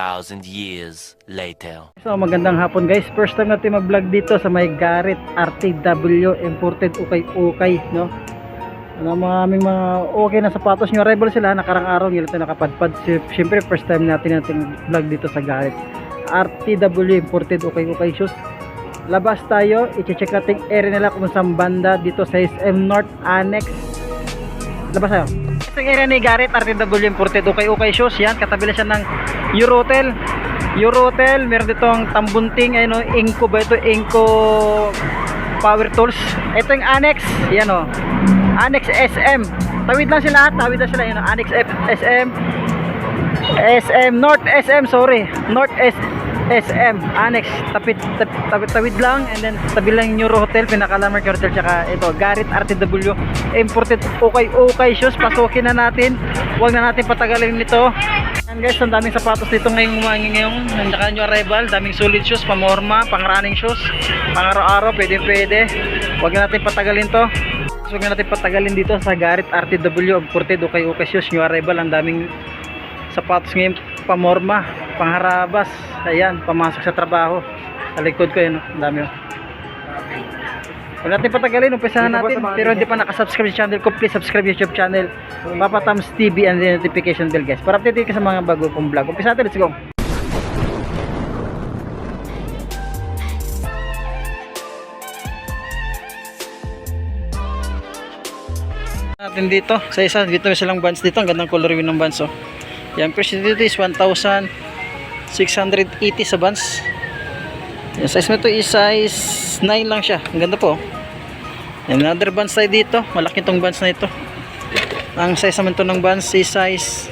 2,000 years later. So magandang hapon guys, first time natin mag-vlog dito sa may Garrett RTW imported ukay-ukay, no? Ano mga okay na sapatos nyo, arrival sila nakarang araw nila nakapadpad. Siyempre first time natin vlog dito sa Garrett RTW imported ukay-ukay shoes. Labas tayo, i-check natin area nila kung saan banda dito sa SM North Annex. Labas tayo. Itong area ni Garrett RTW imported ukay-ukay shoes, yan katabi lang siya ng Eurotel, meron ditong Tambunting, ayun, Inco ba ito, Inco Power Tools. Ito yung Annex, yan o, Annex SM, tawid lang sila, yun, Annex SM, North SM, North SM, Annex, tawid lang, and then tabi lang yung Euro Hotel, pinaka-landmark hotel, tsaka ito, Garrett RTW imported ukay-ukay shoes. Pasukin na natin, huwag na natin patagalin nito. Yan guys, ang daming sapatos dito ngayong tsaka nyo arrival, daming solid shoes, pamorma, pang running shoes, pang araw-araw, pwede, huwag na natin patagalin to. Huwag na natin patagalin dito sa Garrett RTW imported ukay-ukay shoes, nyo arrival, ang daming sapatos ngayon, pamorma, pangharabas, ayan, pamasok sa trabaho. Sa likod ko yun, ang dami. Huwag natin patagalin, umpisahan natin. Pero hindi pa nakasubscribe sa channel ko, please subscribe YouTube channel Papa Tams TV and the notification bell guys, para update ka sa mga bago kong vlog. Umpisa natin, let's go. Natin dito, sa isa, dito may silang bands dito, ang gandang colorway ng bands, oh. Yan, presyo dito is 1,680 sa Vans. Yung size mo ito is size 9 lang siya. Ang ganda po. Yan, another Vans tayo dito. Malaki itong Vans na ito. Ang size naman ito ng Vans is size,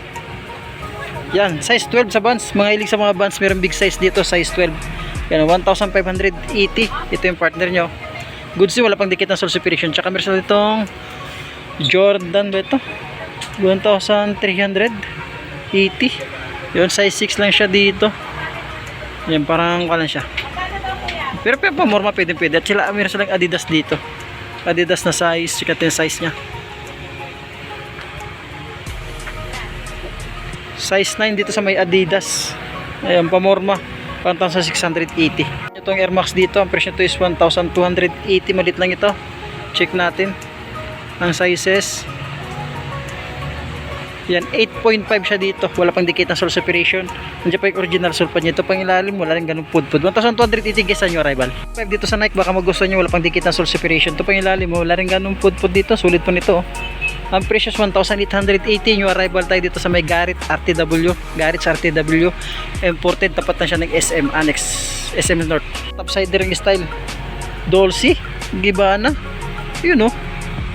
yan, size 12 sa Vans. Mga hilig sa mga Vans, mayroong big size dito, size 12. Yan, 1,580. Ito yung partner nyo. Goods wala pang dikit ng sole separation. Tsaka meron itong Jordan ba ito? 1,380. Yun, size 6 lang siya dito. Yan, parang kalan siya. Pero pamorma pwede. At sila, meron silang Adidas dito. Adidas na size, sikat yung size nya. Size 9 dito sa may Adidas. Ayan, pamorma 1,680. Itong Air Max dito, ang presyo nito is 1,280. Malit lang ito. Check natin ang sizes. Yan, 8.5 siya dito. Wala pang dikit ng sole separation. Nandiyan pa yung original sole pad niya. Ito pang ilalim, wala rin ganun pudpud. 1,280 guys sa nyo arrival. 5 dito sa Nike, baka magustuhan nyo, wala pang dikit ng sole separation. Ito pang ilalim, wala rin ganun pudpud dito. Sulit po nito. Ang presyo is 1,880 nyo arrival tayo dito sa may Garrett RTW. Garrett RTW imported, tapat na siya ng SM Annex, SM North. Topsider yung style, Dolce Gabbana. Yun o,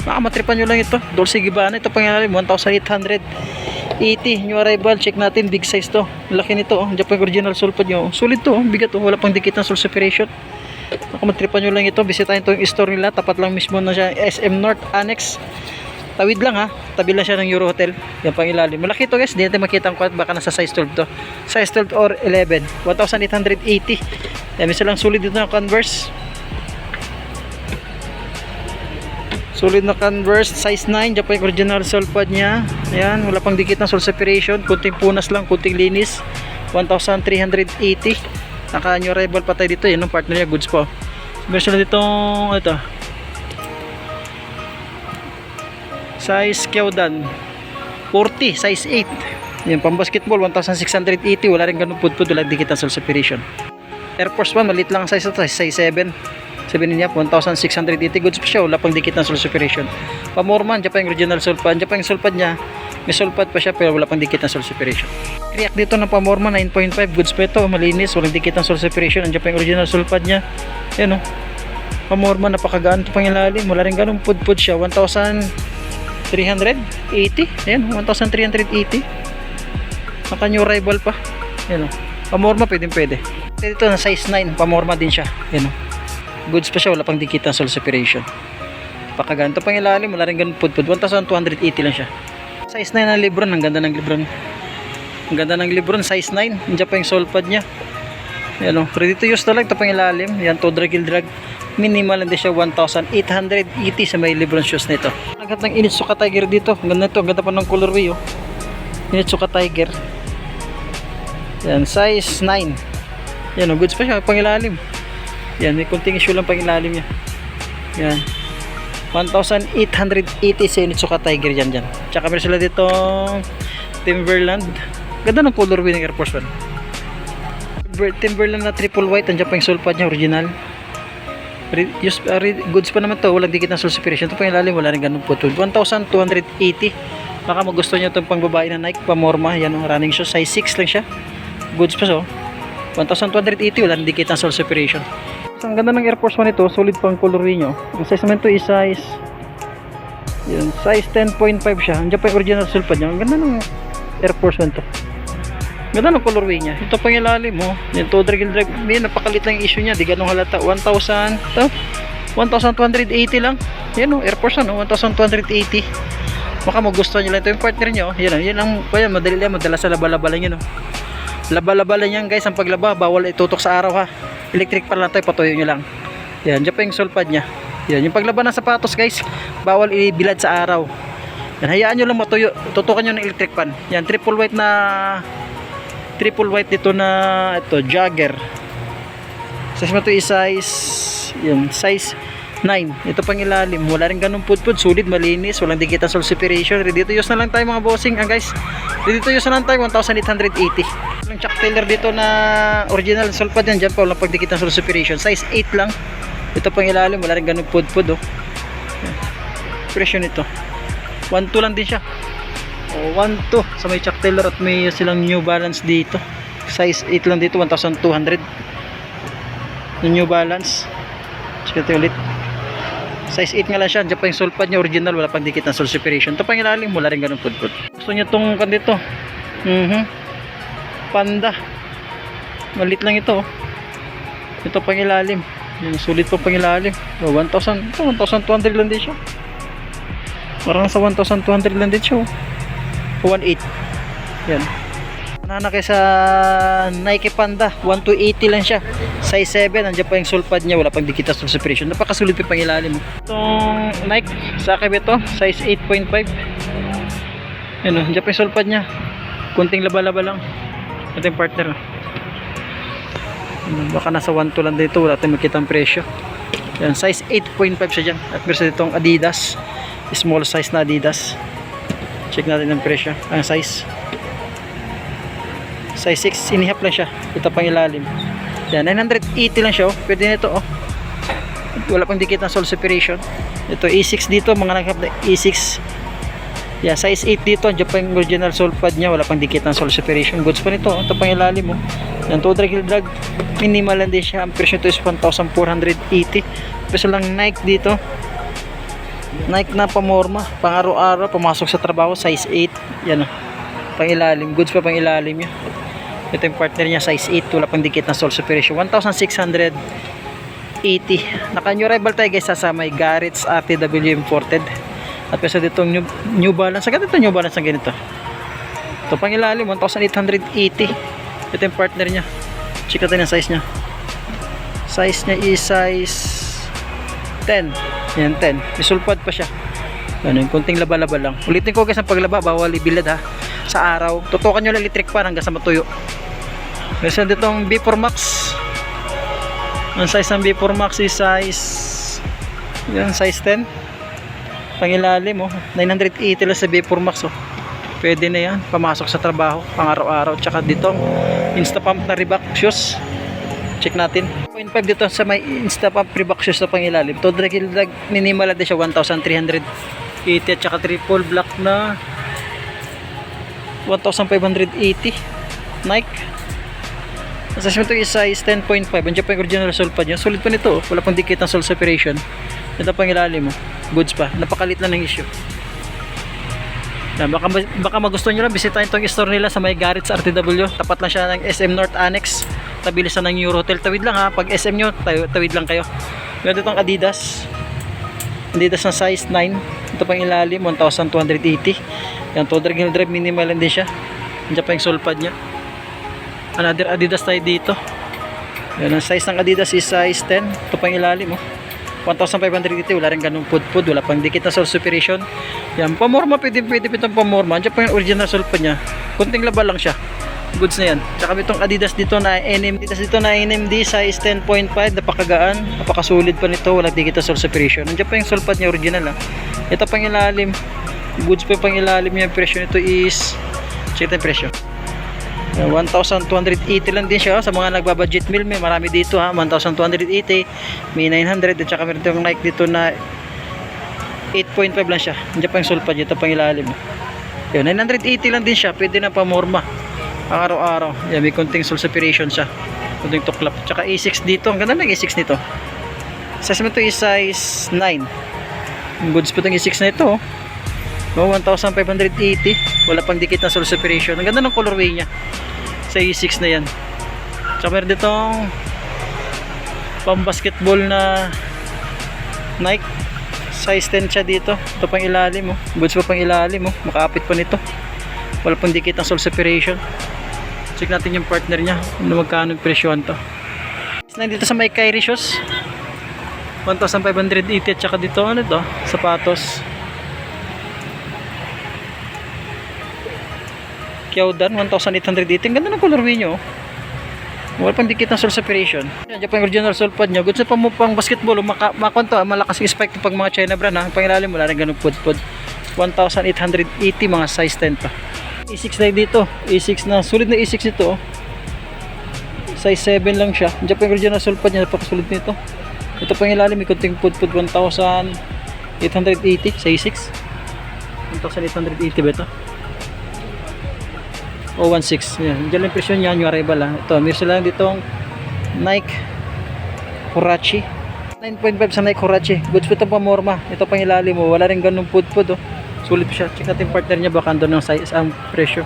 baka matripan nyo lang ito. Dolce Gabbana, ito pang ilalim, 1,880 new arrival. Check natin, big size to, laki nito, oh. Diyan pa yung original sole pad nyo, solid to, bigat to, wala pang dikit ng sole separation. Baka matripan nyo lang ito, bisitahin ito yung store nila, tapat lang mismo na siya, SM North Annex. Tawid lang ha, tabi lang siya ng Euro Hotel. Yan pang ilalim, malaki to guys, hindi natin makita ang quad, baka nasa size 12 to, size 12 or 11, 1,880. Yan, may silang solid dito na Converse. Solid na Converse, size 9. Diyan pa yung original sole pad nya. Ayan, wala pang dikit ng sole separation. Kunting punas lang, kunting linis. 1,380. Naka new arrival pa tayo dito. Yan ang partner niya, goods po. Meron ditong ito, size Kyodan 40, size 8. Yan, pang basketball, 1,680. Wala rin ganun pudpud, wala dikit ng sole separation. Air Force 1, maliit lang ang size ito, size 7. Sabihin niya 1,680 goods pa siya, wala pang dikit ng sole separation. Pamorman, dyan pa yung original sole pad. Dyan pa yung sole pad niya, may sole pad pa siya pero wala pang dikit ng sole separation. React dito ng Pamorman, 9.5 goods pa ito, malinis, walang dikit ng sole separation. Dyan pa yung original sole pad niya. Yan o, Pamorman, napakagaan ito pang ilalim, wala rin ganun pudpud siya. 1,380. Ayan, 1,380. Naka new arrival pa. Yan o, Pamorma pwede. Dito na size 9, Pamorma din siya. Yan o, goods pa siya, wala pang dikit ng sole separation. Pakaganto pang ilalim, wala rin ganun pudpud. 1,280 lang siya. Size 9 ng Lebron, ang ganda ng Lebron. Ang ganda ng Lebron, size 9. Nandiyan pa yung sole pad nya. Yan o, ready to use talaga. Ito pang ilalim. Yan, to drag, drag. Minimal hindi siya, 1,880 sa may Lebron shoes na ito. Agad ng Initsuka Tiger dito. Ang ganda ito, ang ganda pa ng colorway oh. Initsuka Tiger. Yan, size 9. Yan, oh, goods pa siya, pangilalim. Yan, may kunting issue lang pangilalim niya. Yan. 1,880 sa Onitsuka Tiger dyan. Tsaka meron sila dito Timberland. Ganda ng colorway ng Air Force 1. Timberland na triple white. Andiyan pa yung sulpad niya, original. Goods pa naman to, walang dikit ng sole separation. Ito pa yung lalim, wala rin ganun putol. 1,280. Baka magusto nyo itong pang babae na Nike Pamorma. Yan, running shoes, size 6 lang siya. Goods pa so. 1,280, wala rin dikit ng sole separation. Ang ganda ng Air Force 1 ito, solid pang colorway nyo. Ang size naman ito is size yun, size 10.5 siya. Andiyan pa yung original sulpad niya. Ang ganda ng Air Force 1 to. Ganda ng colorway niya. Ito pang ilalim mo. Yung toe drag, may napakalit lang yung issue niya. Di ganun halata. 1,000 to 1,280 lang. Yan o, Air Force 1 o, 1,280. Baka magustuhan nyo lang ito yung partner nyo. Yan ang madali lang, madala sa laba-laba lang yun o. Laba-laba lang yan guys. Ang paglaba, bawal itutok sa araw ha. Electric pa lang ito, patuyo nyo lang. Yan, dyan pa yung sulpad nya. Yan, yung paglaba ng sapatos guys, bawal ibilad sa araw. Yan, hayaan nyo lang matuyo. Tutukan nyo ng electric pan. Yan, triple white dito na ito, jogger. Size mo ito is size yung size 9. Ito pang ilalim, wala rin ganun pudpud, solid, malinis, walang dikit ang sole separation. Ready to use na lang tayo mga bossing. Guys, ready to use na lang tayo. 1,880. Yung Chuck Taylor dito na original sulpad yan, dyan pa walang pagdikit ng sole separation. Size 8 lang. Ito pang ilalim, wala rin ganun pudpud oh. Presyo nito 1,2 lang din siya. 1,2 sa may Chuck Taylor at may silang New Balance dito. Size 8 lang dito, 1,200 yung New Balance. Check ito ulit. Size 8 nga lang siya. Diyan pa yung sulpad niya, original, wala pang dikit ng sole separation. Ito pang ilalim, wala rin ganun pudpud. Gusto niya itong kandito Panda, malit lang ito oh. Ito pang ilalim, yung sulit pang ilalim. 1,000, ito 1,200 lang din siya. Parang sa 1,200 lang din siya oh. 1,800. Yan. Nana kaysa Nike Panda, 1,280 lang siya. Size 7, nandiyan pa yung sulpad niya, wala pang dikit ng sole separation. Napakasulit pa pang ilalim. Itong Nike sa akin ito, size 8.5. Yan oh, nandiyan pa yung sulpad niya. Kunting laba-laba lang. Ito yung partner. Baka nasa 1,2 lang dito, wala tayong makita ang presyo. Yan, size 8.5 siya dyan. At meron ditong Adidas, small size na Adidas. Check natin ang presyo. Ang size 6, inihap lang siya. Ito pang ilalim. Yan, 980 lang siya oh. Pwede nito oh. Wala pang dikit ng sole separation. Ito E6 dito, mga nakap na E6. Yan, size 8 dito. Diyan pa yung original sulpad niya, wala pang dikit ng sole separation. Goods pa nito oh. Ito pang ilalim oh. Yan, toe drag, heel drag. Minimal lang din siya. Ang presyo nito is 1,480. Peso lang Nike dito. Nike na Pamorma, pang araw-araw, pumasok sa trabaho, size 8. Yan oh. Pang ilalim, goods pa pang ilalim niya. Ito yung partner niya, size 8, wala pang dikit ng sole separation. 1,680. Naka new arrival tayo guys sa may Garrett's RTW imported. At pesa dito New Balance. Agad ito New Balance ang ganito. Ito pang ilalim, 1,880. Ito yung partner niya. Check natin yung size niya. Size niya is size 10. Yan, 10. May sulpad pa siya. Ano, yung kunting laba-laba lang. Ulitin ko guys, ang paglaba, bawal ibilad ha. Sa araw, tutukan nyo lang electric pan hanggang sa matuyo. Kasi ditong B4 Max. Ang size ng B4 Max is size yan, size 10. Pangilalim oh, 980 lang sa B4 Max oh. Pwede na yan, pamasok sa trabaho, pang araw-araw. Tsaka dito, Instapump na Reebok shoes. Check natin. 0.5 dito sa may Instapump Reebok shoes na pangilalim. To drag, minimal din siya, 1,380. At tsaka triple black na 1,580 Nike. Size mo ito is size 10.5. Andiyan pa yung original sulpad niya. Sulit pa nito oh. Wala pang dikit ng sole separation. Ito pang ilalim mo. Goods pa. Napakalit na ng issue. Na, baka magustuhan nyo lang. Bisitahin itong store nila sa may Garrett's RTW. Tapat lang siya ng SM North Annex. Tabi sa ng Euro Hotel. Tawid lang ha. Pag SM nyo, tawid lang kayo. Meron itong Adidas. Adidas na size 9. Ito pang ilalim, 1,280. Yan, toe drag, heel drive, minimal lang din siya. Diyan pa yung sulpad niya. Another Adidas tayo dito. Yan, ang size ng Adidas is size 10. Ito pang ilalim oh. 1,580. Wala rin ganung pudpud. Wala pang dikit na sole separation. Yan, Pamorma, pwede pitong Pamorma. Diyan pa yung original sulpad niya. Kunting laba lang siya. goods na yan. Tsaka itong Adidas dito na NMD size 10.5, napakagaan, napakasulit pa nito, walang digital sole separation. Nandiyan pa yung sole pad niya original Ito pang ilalim, goods pa yung pang ilalim niya. Yung presyo nito is, check yung presyo, 1,280 lang din siya sa mga nagbabudget meal. May marami dito 1,280, may 900, at saka meron tayong Nike dito na 8.5 lang siya. Nandiyan pa yung sole pad, ito pang ilalim. Yun, 980 lang din siya, pwede na pamorma araw-araw. Yan, may konting sole separation siya, konting tuklap. Tsaka A6 dito, ang ganda ng A6 nito. Size mo ito is size 9. Ang goods po itong A6 na ito 1,580, wala pang dikit na sole separation. Ang ganda ng colorway niya sa A6 na yan. Tsaka meron ditong pang basketball na Nike, size 10 siya dito. Ito pang ilalim goods pa pang ilalim makapit pa nito, wala pang dikit ng sole separation. Check natin yung partner niya, ano magkano yung presyohan to. Dito sa may Kyrie shoes 1,580, at saka dito ano to, sapatos Kyodan 1,880. Ang ganda ng colorway nyo wala pang dikit ng sole separation. Yan, dyan pa yung original sole pad nya. Goods na pa mo pang basketball makonto, malakas yung spike pag mga China brand pangilalim wala rin ganun pud 1,880, mga size 10 pa. A6 na dito, A6 na, sulit na A6 ito size 7 lang siya. Diyan pa yung original sole pad nya, napakasulit nito. Ito pang ilalim, may kunting pud 1,880 sa A6. 1,880 ba ito? O 16. Yan, diyan lang presyo niya, yung arrival Ito, meron lang ditong Nike Huarache 9.5 sa Nike Huarache. Goods po ito pa morma. Ito pang ilalim wala rin ganun pud sulit siya. Check natin partner niya, baka andun ng size ang presyo.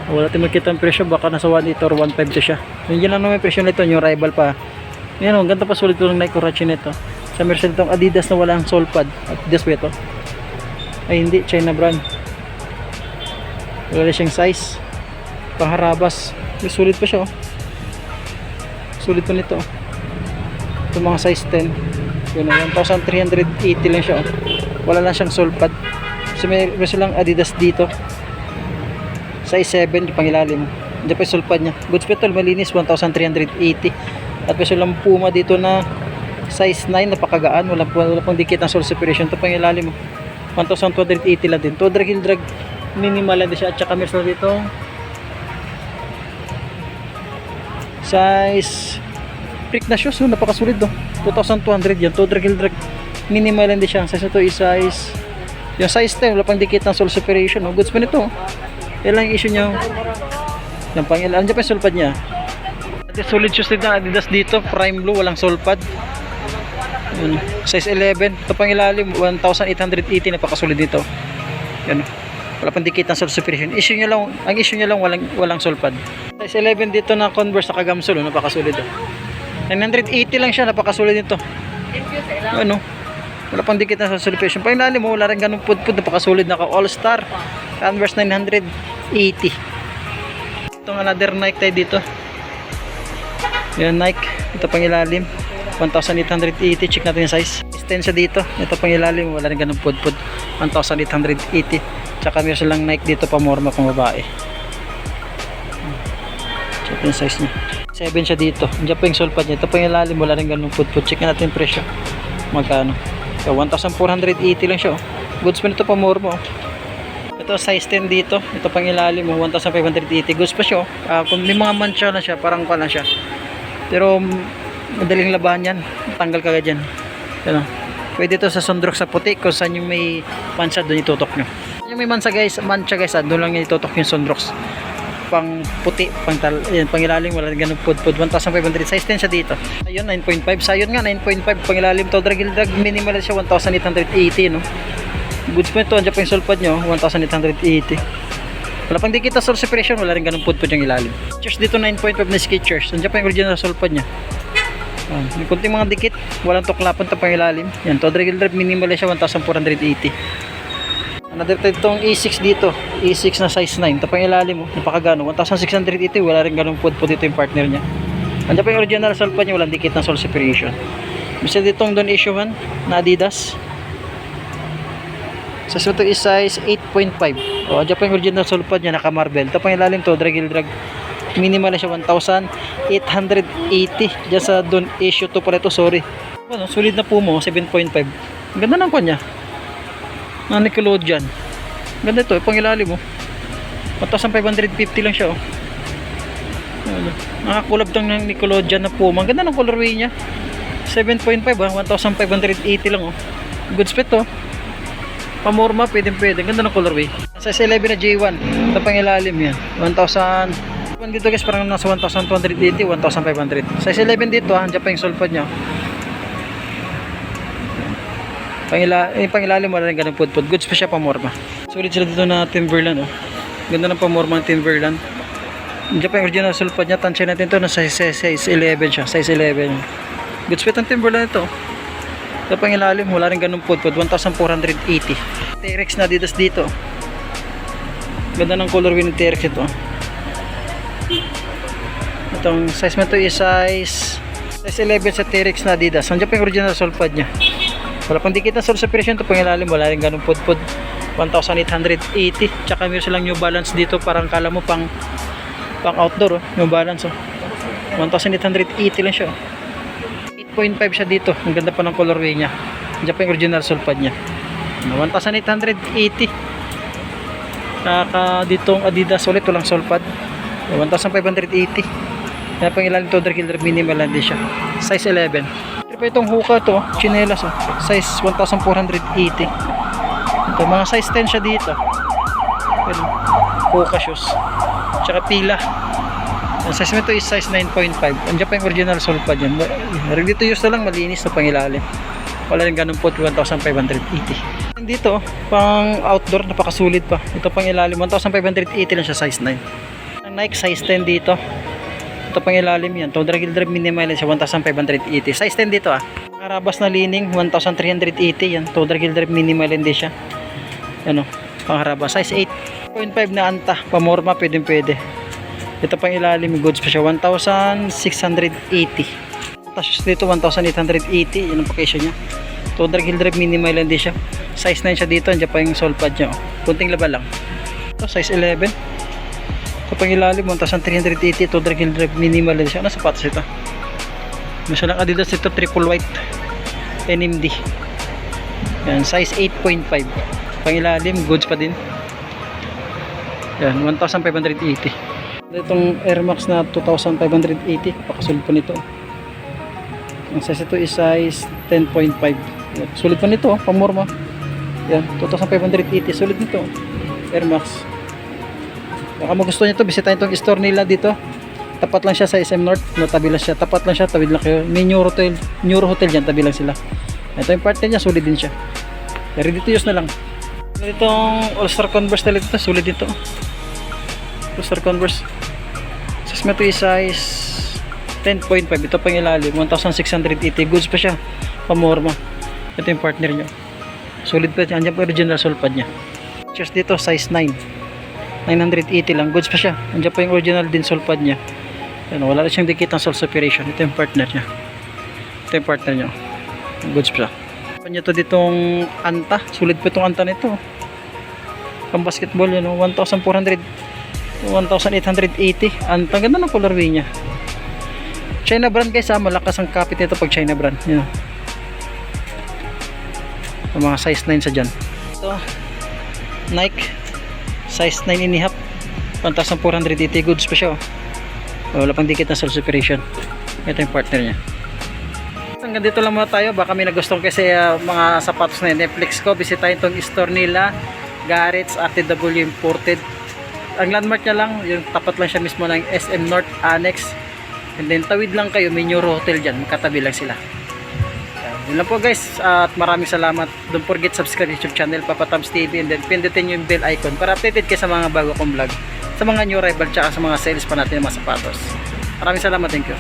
Wala tayong makita ang presyo, baka nasa 1.8 or 1.5 to siya. Yan lang naman yung presyo nito, yung rival pa. Yan ganda pa, sulit po ng Nike Huarache nito. Sa meron itong Adidas na walang sole pad. Adidas ba ito? Ay hindi, China brand. Wala siyang size. Paharabas. Sulit pa siya Sulit pa nito Ito mga size 10. Yun 1,380 lang siya Wala lang siyang sole pad. So may silang Adidas dito size 7, yung pangilalim. Hindi pa yung sole pad nya. Goods petrol malinis 1,380. At may silang Puma dito na size 9, napakagaan, wala pang dikit ng sole separation. Ito pangilalim 1,280 lang din. To drag minimal lang din siya. At saka meron dito size prick na shoes, napakasulit 2,200 yan. To drag minimal lang din siya. Size ito is size, yung size 10, wala pang dikit ng sole separation goods pa nito. Yan lang yung issue niya. Yung pangilan, andyan pa yung sole pad nya. Solid shoes din ng Adidas dito, prime blue, walang sole pad. Yun, size 11. Ito pang ilalim 1,880, napakasulit dito. Yan, wala pang dikit ng sole separation. Ang issue niya lang walang sole pad. Size 11 dito na Converse sa Kagamsol, napakasulit 980 lang siya, napakasulit nito. Wala pang dikit ng sole separation. Pang ilalim wala rin ganung pud napakasulit, naka All Star Converse 980. Itong another Nike tayo dito. Yan Nike, ito pang ilalim 1,880. Check natin yung size. Extend siya dito. Ito pang ilalim, wala rin ganun pud 1,880. Tsaka meron silang Nike dito pa morma pang babae. Check yung size niya. 7 siya dito. Diyan pa yung sole pad niya. Ito pang ilalim, wala rin ganun pud. Check natin yung presyo. Magkano? So, 1,480 lang siya Goods pa nito pa morma Ito size 10 dito. Ito pang ilalim 1,580. Goods pa siya kung may mga mancha na siya, parang pa na siya. Pero madaling labahan yan, tanggal kagad yan. Pwede ito sa Sundrox sa puti, kung saan yung may mancha doon itutok nyo. Yung may mancha guys doon lang yung itutok yung Sundrox. Pang puti, pang ilalim wala ganun pud 1,500. Size 10 siya dito. Ayun 9.5, sayon nga 9.5 pang ilalim to drag minimal siya 1,880 Goods po ito, andyan pa yung sole pad nyo 1,880. Wala pang dikit na sole separation, wala rin ganun pud yung ilalim. Skechers dito 9.5 na Skechers. Nandiyan pa yung original sole pad niya. May kunting mga dikit, walang tuklapan to pang ilalim. Yan, to drag minimal siya 1,480. Another type itong A6 dito. A6 na size 9. Ito pang ilalim napakagano 1,680, wala rin ganun pud dito yung partner niya. Nandiyan pa yung original sole pad niya, walang dikit na sole separation. Bisa ditong don issue 1 na Adidas. Size nito is size 8.5. O, dyan pa yung original sole pad niya, naka marble. Ito pang ilalim to, dragil drag. Minimal na siya 1,880. Diyan sa Don issue to pala ito, sorry. Ano, solid na po mo, 7.5. Ang ganda ng kanya. Na Nickelodeon. Ganda ito, pang ilalim mo. 1,550 lang siya, oh. Ano, nakakulab tong ng Nickelodeon na po. Ang ganda ng colorway niya. 7.5 ha, 1,580 lang, oh. Good spec to. Pamorma, pwede. Ang ganda ng colorway. Size 11 na J1. Ito pang ilalim yan. 1,000. Dito guys, parang nasa 1,280, 1,500. Size 11 dito ha, dyan pa yung sole pad niya. Pangilalim mo na rin ganun pudpud. Goods pa siya pamorma. Sulit sila dito na Timberland, oh. Ganda ng pamorma ng Timberland. Dyan pa yung original sole pad niya. Tansya natin to na size 11 siya. Size 11. Goods pa itong Timberland ito. Ito pangilalim, wala rin ganun pudpud. 1,480. T-Rex na Adidas dito. Ganda ng colorway ng T-Rex ito. Itong size mo ito is size 11 sa T-Rex na Adidas. Nandiyan pa yung original sole pad niya. Wala pang dikit na sole separation. Ito pang ilalim, wala rin ganun pudpud. 1,880. Tsaka meron silang New Balance dito, parang kala mo pang outdoor, oh. New Balance, oh. 1,880 lang siya, oh. 8.5 siya dito. Ang ganda pa ng colorway niya. Nandiyan pa yung original sole pad niya. 1,880. Kaka ditong Adidas ulit, walang sole pad. 1,580. Kaya pang ilalim to, drag minimal lang din siya. Size 11. Ito pa itong hookah to, chinelas, oh. Size 1,480. Ito, mga size 10 siya dito. Ito, hookah shoes. Tsaka pila. Ang size nito is size 9.5. Andiyan pa yung original sole pad yan. Ready to use na lang, malinis na pang ilalim. Wala rin ganun po, 1,580. Dito, pang outdoor, napakasulit pa. Ito pang ilalim, 1,580 lang siya, size 9. Ang Nike, size 10 dito. Ito pang ilalim yan. Ito, drag minimal siya, 1,580. Size 10 dito, ah. Karabas na lining, 1,380 yan. Ito, drag minimal din siya. Ano, pang harabas. Size 8.5 na anta. Pamorma, pwede. Ito pang ilalim, goods pa siya, 1,680. Tapos dito, 1,880. Yan ang location niya. Ito, drag minimal din siya. Size 9 siya dito. Andiyan pa yung sole pad niya, oh. Kunting laba lang. Ito, size 11. Ito pang ilalim, 1,380. Ito, drag minimal din siya. Ano sapatos ito? Masya lang Adidas ito, triple white NMD. Yan, size 8.5. Pang ilalim, goods pa din. Yan, 1,580. Itong Air Max na 2,580. Pakasulid pa nito. Ang size ito is size 10.5. Yan, sulit pa nito, pamorma. Yan, 2,580. Sulit nito, Air Max. Baka magusto nyo ito, bisitahin itong store nila dito. Tapat lang siya sa SM North, no, tabi lang siya. Tapat lang siya, tabi lang kayo. May Neuro Hotel dyan, tabi lang sila. Ito yung partner niya, sulit din siya. Ready to use na lang. Itong All-Star Converse talaga ito, sulit dito. All-Star Converse. Size mo ito is size 10.5. Ito pang ilalim, 1,680. Goods pa siya, pamorma. Ito yung partner niya. Sulit pa siya, andyan pa original sole pad niya. Just dito, size 9. 980 lang, goods pa siya. Andiyan pa yung original din sole pad niya. Ano, wala na siyang dikit ng sole separation. Ito yung partner niya. Ito yung partner niya. Goods pa siya. Kanya to ditong anta. Sulit pa itong anta nito. Pang basketball yun, 1,880. Anta, ganda ng colorway niya. China brand guys, ha. Malakas ang kapit nito pag China brand. Yun. Mga size 9 sa dyan. Ito, Nike. Size 9.5, 1,480. Goods pa siya, oh. Wala pang dikit na sole separation. Ito yung partner niya. Hanggang dito lang muna tayo. Baka may nagustuhan kasi mga sapatos na Netflix ko. Bisitahin itong store nila, Garrett's RTW Imported. Ang landmark niya lang, yung tapat lang siya mismo ng SM North Annex. And then tawid lang kayo, may Neuro Hotel dyan, katabi lang sila. Yun lang po guys, at maraming salamat. Don't forget subscribe YouTube channel Papa Tom's TV, and then pindutin yung bell icon para updated kayo sa mga bago kong vlog, sa mga new arrival tsaka sa mga sales pa natin ng mga sapatos. Maraming salamat, thank you.